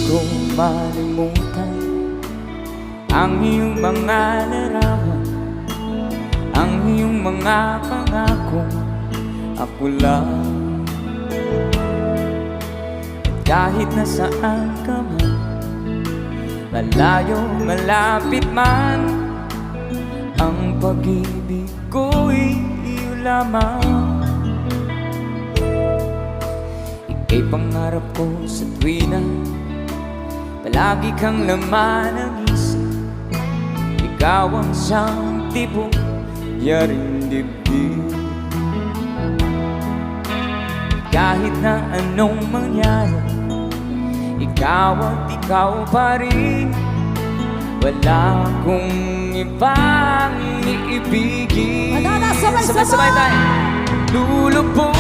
ko malimutan ang iyong mga larawan, ang iyong mga pangakong ako lang. Kahit nasaan ka man, malayo, malapit man, ang pag-ibig ko'y iyo lamang. Ika'y pangarap ko sa tuwina, palagi kang laman ng isip. Ikaw ang siyang tibok, yaring dibdib. Kahit na anong mangyari, ikaw at ikaw pa rin. Wala akong ibang iibigin. Sabay-sabay tayo! Lulubog